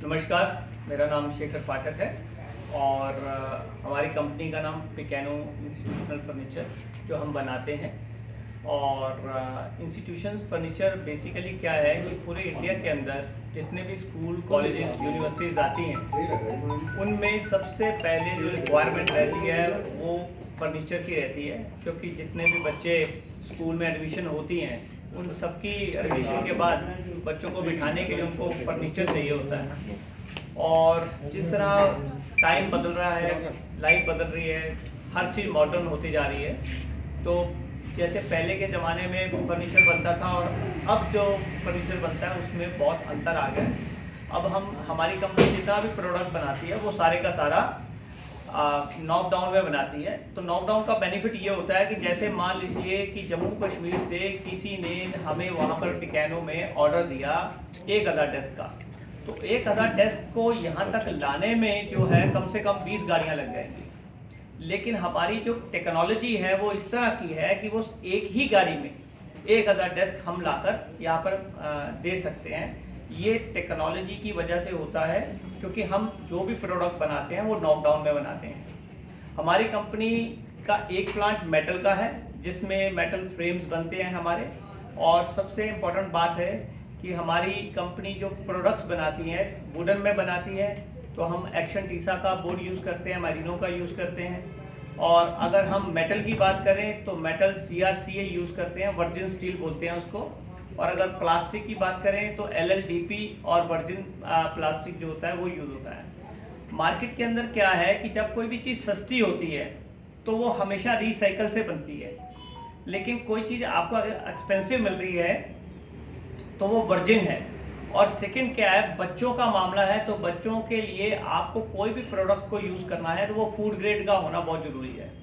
नमस्कार, मेरा नाम शेखर पाठक है और हमारी कंपनी का नाम पिकानो इंस्टीट्यूशनल फर्नीचर जो हम बनाते हैं। और इंस्टीट्यूशन फर्नीचर बेसिकली क्या है कि पूरे इंडिया के अंदर जितने भी स्कूल, कॉलेजेस, यूनिवर्सिटीज़ आती हैं उनमें सबसे पहले जो रिक्वायरमेंट रहती है वो फर्नीचर की रहती है, क्योंकि जितने भी बच्चे स्कूल में एडमिशन होती हैं उन सबकी एडमिशन के बाद बच्चों को बिठाने के लिए उनको फर्नीचर चाहिए होता है। और जिस तरह टाइम बदल रहा है, लाइफ बदल रही है, हर चीज़ मॉडर्न होती जा रही है, तो जैसे पहले के ज़माने में फर्नीचर बनता था और अब जो फर्नीचर बनता है उसमें बहुत अंतर आ गया है। अब हमारी कंपनी जितना भी प्रोडक्ट बनाती है वो सारे का सारा नॉकडाउन में बनाती है। तो नॉकडाउन का बेनिफिट ये होता है कि जैसे मान लीजिए कि जम्मू कश्मीर से किसी ने हमें वहाँ पर पिकानो में ऑर्डर दिया 1000 डेस्क का, तो 1000 डेस्क को यहाँ तक लाने में जो है कम से कम 20 गाड़ियाँ लग जाएंगी। लेकिन हमारी जो टेक्नोलॉजी है वो इस तरह की है कि वो एक ही गाड़ी में 1000 डेस्क हम लाकर यहाँ पर दे सकते हैं। ये टेक्नोलॉजी की वजह से होता है, क्योंकि हम जो भी प्रोडक्ट बनाते हैं वो नॉकडाउन में बनाते हैं। हमारी कंपनी का एक प्लांट मेटल का है जिसमें मेटल फ्रेम्स बनते हैं हमारे। और सबसे इम्पोर्टेंट बात है कि हमारी कंपनी जो प्रोडक्ट्स बनाती है वुडन में बनाती है, तो हम एक्शन टीसा का बोर्ड यूज़ करते हैं, मैरिनो का यूज़ करते हैं। और अगर हम मेटल की बात करें तो मेटल CRCA यूज़ करते हैं, वर्जिन स्टील बोलते हैं उसको। और अगर प्लास्टिक की बात करें तो LLDP और वर्जिन प्लास्टिक जो होता है वो यूज़ होता है। मार्केट के अंदर क्या है कि जब कोई भी चीज़ सस्ती होती है तो वो हमेशा रिसाइकल से बनती है, लेकिन कोई चीज़ आपको अगर एक्सपेंसिव मिल रही है तो वो वर्जिन है। और सेकंड क्या है, बच्चों का मामला है, तो बच्चों के लिए आपको कोई भी प्रोडक्ट को यूज़ करना है तो वो फूड ग्रेड का होना बहुत ज़रूरी है।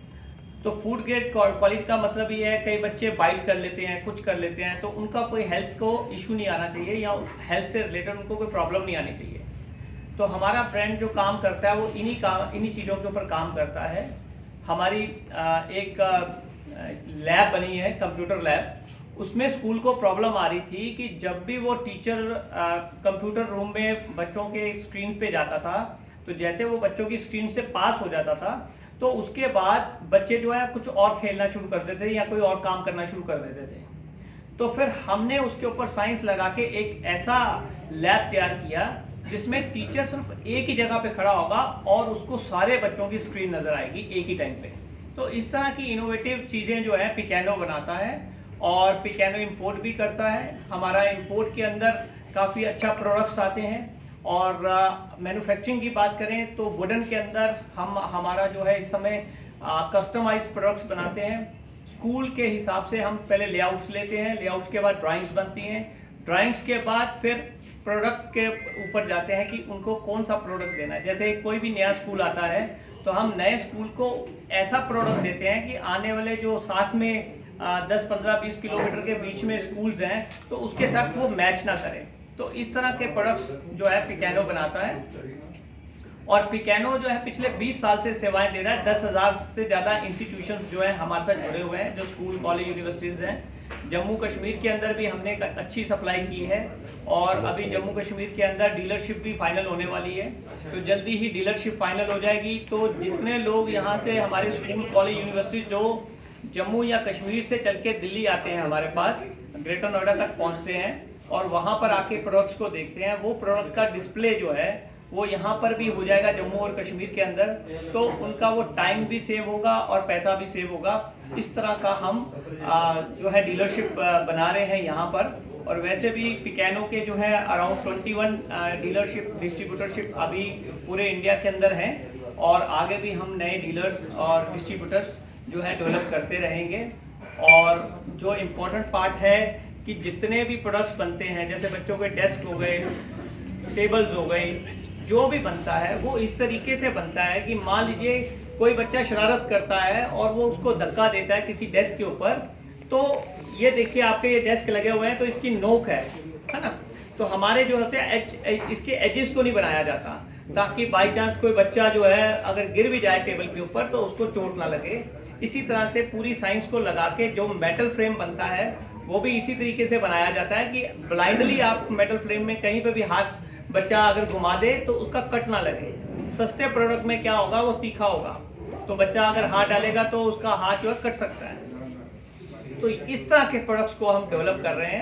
तो फूड ग्रेड क्वालिटी का मतलब ये है, कई बच्चे बाइट कर लेते हैं, कुछ कर लेते हैं, तो उनका कोई हेल्थ को इशू नहीं आना चाहिए या हेल्थ से रिलेटेड उनको कोई प्रॉब्लम नहीं आनी चाहिए। तो हमारा ब्रांड जो काम करता है वो इन्हीं चीज़ों के ऊपर काम करता है। हमारी एक लैब बनी है, कंप्यूटर लैब। उसमें स्कूल को प्रॉब्लम आ रही थी कि जब भी वो टीचर कंप्यूटर रूम में बच्चों के स्क्रीन पे जाता था, तो जैसे वो बच्चों की स्क्रीन से पास हो जाता था तो उसके बाद बच्चे जो है कुछ और खेलना शुरू कर देते थे या कोई और काम करना शुरू कर देते थे। तो फिर हमने उसके ऊपर साइंस लगा के एक ऐसा लैब तैयार किया जिसमें टीचर सिर्फ एक ही जगह पे खड़ा होगा और उसको सारे बच्चों की स्क्रीन नजर आएगी एक ही टाइम पे। तो इस तरह की इनोवेटिव चीज़ें जो है पिकानो बनाता है और पिकानो इंपोर्ट भी करता है। हमारा इंपोर्ट के अंदर काफ़ी अच्छा प्रोडक्ट्स आते हैं। और मैन्युफैक्चरिंग की बात करें तो वुडन के अंदर हमारा जो है इस समय कस्टमाइज प्रोडक्ट्स बनाते हैं। स्कूल के हिसाब से हम पहले लेआउट्स लेते हैं, लेआउट्स के बाद ड्राइंग्स बनती हैं, ड्राइंग्स के बाद फिर प्रोडक्ट के ऊपर जाते हैं कि उनको कौन सा प्रोडक्ट देना है। जैसे कोई भी नया स्कूल आता है तो हम नए स्कूल को ऐसा प्रोडक्ट देते हैं कि आने वाले जो साथ में 10, 15, 20 किलोमीटर के बीच में स्कूल्स हैं तो उसके साथ वो मैच ना करें। तो इस तरह के प्रोडक्ट्स जो है पिकानो बनाता है। और पिकानो जो है पिछले 20 साल से सेवाएं दे रहा है। 10,000 से ज़्यादा इंस्टीट्यूशंस जो है हमारे साथ जुड़े हुए हैं, जो स्कूल, कॉलेज, यूनिवर्सिटीज़ हैं। जम्मू कश्मीर के अंदर भी हमने अच्छी सप्लाई की है और अभी जम्मू कश्मीर के अंदर डीलरशिप भी फाइनल होने वाली है। तो जल्दी ही डीलरशिप फाइनल हो जाएगी। तो जितने लोग यहाँ से हमारे स्कूल, कॉलेज, यूनिवर्सिटी जो जम्मू या कश्मीर से चल के दिल्ली आते हैं हमारे पास, ग्रेटर नोएडा तक पहुँचते हैं और वहाँ पर आके प्रोडक्ट्स को देखते हैं, वो प्रोडक्ट का डिस्प्ले जो है वो यहाँ पर भी हो जाएगा जम्मू और कश्मीर के अंदर। तो उनका वो टाइम भी सेव होगा और पैसा भी सेव होगा। इस तरह का हम जो है डीलरशिप बना रहे हैं यहाँ पर। और वैसे भी पिकानो के जो है अराउंड 21 डीलरशिप, डिस्ट्रीब्यूटरशिप अभी पूरे इंडिया के अंदर हैं और आगे भी हम नए डीलर्स और डिस्ट्रीब्यूटर्स जो है डेवलप करते रहेंगे। और जो इम्पोर्टेंट पार्ट है कि जितने भी प्रोडक्ट्स बनते हैं, जैसे बच्चों के डेस्क हो गए, टेबल्स हो गए, जो भी बनता है वो इस तरीके से बनता है कि मान लीजिए कोई बच्चा शरारत करता है और वो उसको धक्का देता है किसी डेस्क के ऊपर, तो ये देखिए आपके ये डेस्क लगे हुए हैं तो इसकी नोक है ना। तो हमारे जो होते हैं इसके एजेस को नहीं बनाया जाता ताकि बाई चांस कोई बच्चा जो है अगर गिर भी जाए टेबल के ऊपर तो उसको चोट ना लगे। इसी तरह से पूरी साइंस को लगा के जो मेटल फ्रेम बनता है वो भी इसी तरीके से बनाया जाता है कि ब्लाइंडली आप मेटल फ्रेम में कहीं पे भी हाथ बच्चा अगर घुमा दे तो उसका कट ना लगे। सस्ते प्रोडक्ट में क्या होगा, वो तीखा होगा, तो बच्चा अगर हाथ डालेगा तो उसका हाथ जो है कट सकता है। तो इस तरह के प्रोडक्ट्स को हम डेवलप कर रहे हैं